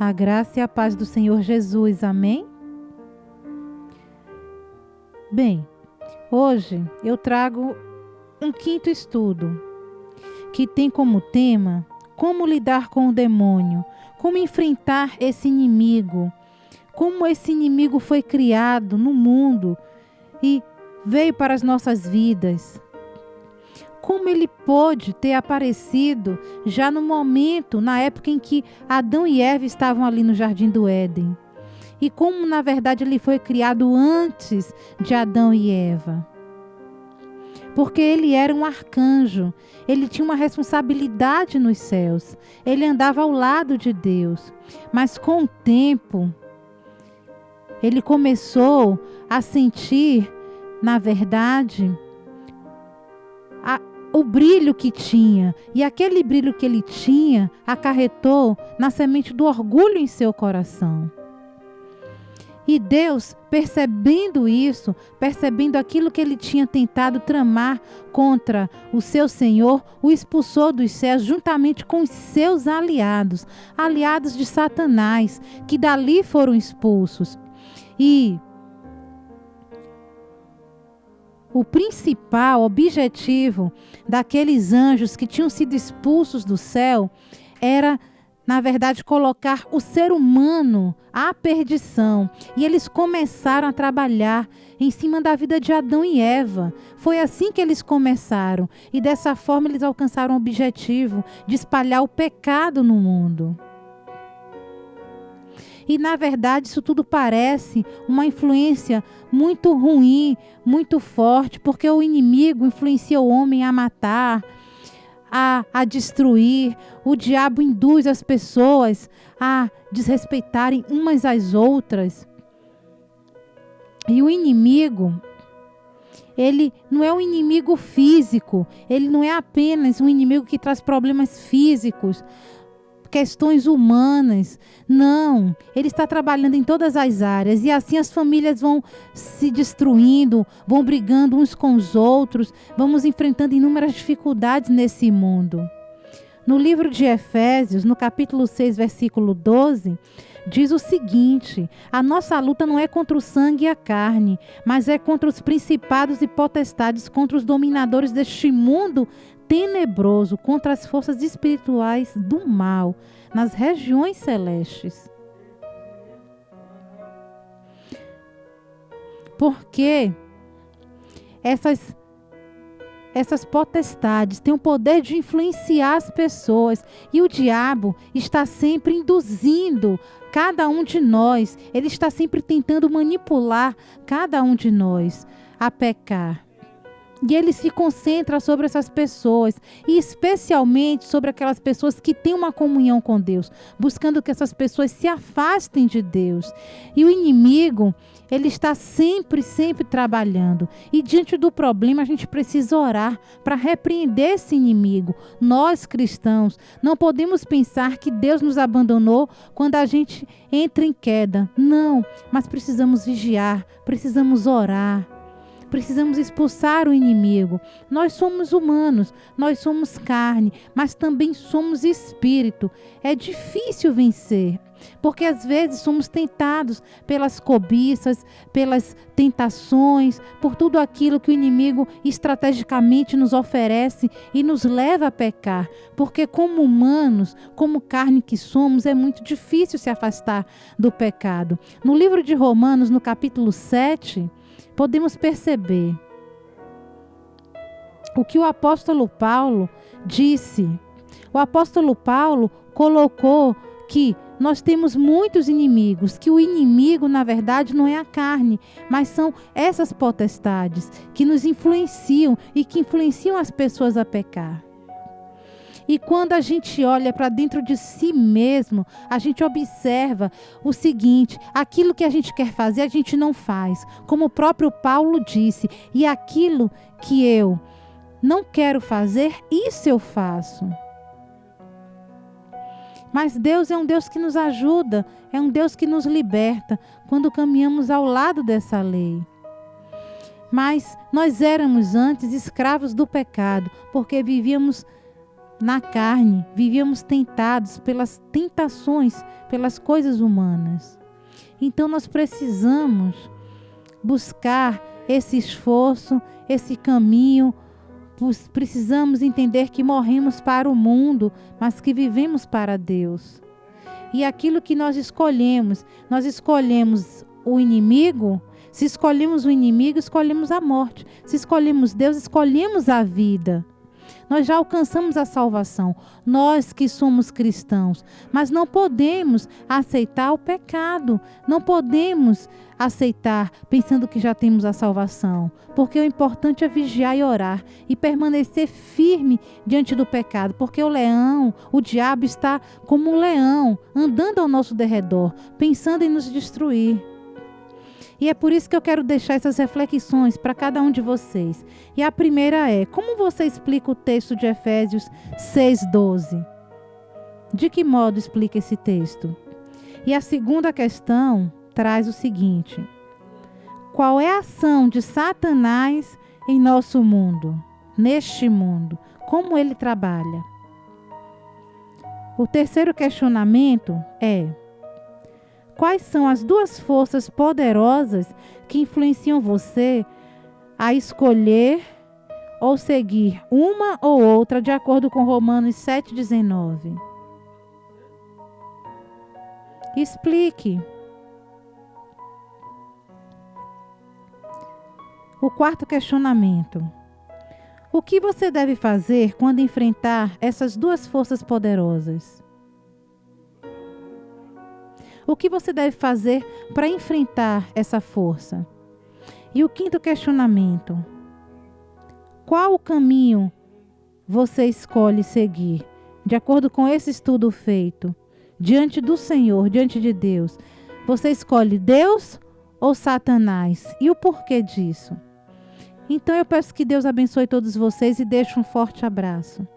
A graça e a paz do Senhor Jesus, amém? Bem, hoje eu trago um quinto estudo, que tem como tema como lidar com o demônio, como enfrentar esse inimigo, como esse inimigo foi criado no mundo e veio para as nossas vidas. Como ele pôde ter aparecido já no momento, na época em que Adão e Eva estavam ali no Jardim do Éden. E como, na verdade, ele foi criado antes de Adão e Eva. Porque ele era um arcanjo, ele tinha uma responsabilidade nos céus, ele andava ao lado de Deus. Mas com o tempo, ele começou a sentir, na verdade, o brilho que tinha, e aquele brilho que ele tinha acarretou na semente do orgulho em seu coração. E Deus, percebendo isso, percebendo aquilo que ele tinha tentado tramar contra o seu Senhor, o expulsou dos céus juntamente com os seus aliados, aliados de Satanás, que dali foram expulsos. E o principal objetivo daqueles anjos que tinham sido expulsos do céu era, na verdade, colocar o ser humano à perdição. E eles começaram a trabalhar em cima da vida de Adão e Eva. Foi assim que eles começaram. E dessa forma eles alcançaram o objetivo de espalhar o pecado no mundo. E, na verdade, isso tudo parece uma influência muito ruim, muito forte, porque o inimigo influencia o homem a matar, a destruir. O diabo induz as pessoas a desrespeitarem umas às outras. E o inimigo, ele não é um inimigo físico, ele não é apenas um inimigo que traz problemas físicos, questões humanas. Não, ele está trabalhando em todas as áreas, e assim as famílias vão se destruindo, vão brigando uns com os outros, vamos enfrentando inúmeras dificuldades nesse mundo. No livro de Efésios, no capítulo 6, versículo 12, diz o seguinte: a nossa luta não é contra o sangue e a carne, mas é contra os principados e potestades, contra os dominadores deste mundo tenebroso, contra as forças espirituais do mal nas regiões celestes. Porque essas potestades têm o poder de influenciar as pessoas, e o diabo está sempre induzindo cada um de nós, ele está sempre tentando manipular cada um de nós a pecar. E ele se concentra sobre essas pessoas, e especialmente sobre aquelas pessoas que têm uma comunhão com Deus, buscando que essas pessoas se afastem de Deus. E o inimigo, ele está sempre trabalhando. E diante do problema, a gente precisa orar para repreender esse inimigo. Nós, cristãos, não podemos pensar que Deus nos abandonou quando a gente entra em queda. Não, mas precisamos vigiar, precisamos orar. Precisamos expulsar o inimigo. Nós somos humanos, nós somos carne, mas também somos espírito. É difícil vencer, porque às vezes somos tentados pelas cobiças, pelas tentações, por tudo aquilo que o inimigo estrategicamente nos oferece e nos leva a pecar. Porque como humanos, como carne que somos, é muito difícil se afastar do pecado. No livro de Romanos, no capítulo 7, podemos perceber o que o apóstolo Paulo disse. O apóstolo Paulo colocou que nós temos muitos inimigos, que o inimigo, na verdade, não é a carne, mas são essas potestades que nos influenciam e que influenciam as pessoas a pecar. E quando a gente olha para dentro de si mesmo, a gente observa o seguinte: aquilo que a gente quer fazer, a gente não faz. Como o próprio Paulo disse, e aquilo que eu não quero fazer, isso eu faço. Mas Deus é um Deus que nos ajuda, é um Deus que nos liberta quando caminhamos ao lado dessa lei. Mas nós éramos antes escravos do pecado, porque vivíamos na carne, vivíamos tentados pelas tentações, pelas coisas humanas. Então nós precisamos buscar esse esforço, esse caminho. Precisamos entender que morremos para o mundo, mas que vivemos para Deus. E aquilo que nós escolhemos o inimigo. Se escolhemos o inimigo, escolhemos a morte. Se escolhemos Deus, escolhemos a vida. Nós já alcançamos a salvação, nós que somos cristãos, mas não podemos aceitar o pecado, não podemos aceitar pensando que já temos a salvação, porque o importante é vigiar e orar e permanecer firme diante do pecado, porque o diabo está como um leão, andando ao nosso derredor, pensando em nos destruir. E é por isso que eu quero deixar essas reflexões para cada um de vocês. E a primeira é: como você explica o texto de Efésios 6:12? De que modo explica esse texto? E a segunda questão traz o seguinte: qual é a ação de Satanás em nosso mundo, neste mundo? Como ele trabalha? O terceiro questionamento é: quais são as duas forças poderosas que influenciam você a escolher ou seguir uma ou outra, de acordo com Romanos 7,19? Explique. O quarto questionamento: o que você deve fazer quando enfrentar essas duas forças poderosas? O que você deve fazer para enfrentar essa força? E o quinto questionamento: qual o caminho você escolhe seguir? De acordo com esse estudo feito, diante do Senhor, diante de Deus, você escolhe Deus ou Satanás? E o porquê disso? Então eu peço que Deus abençoe todos vocês e deixe um forte abraço.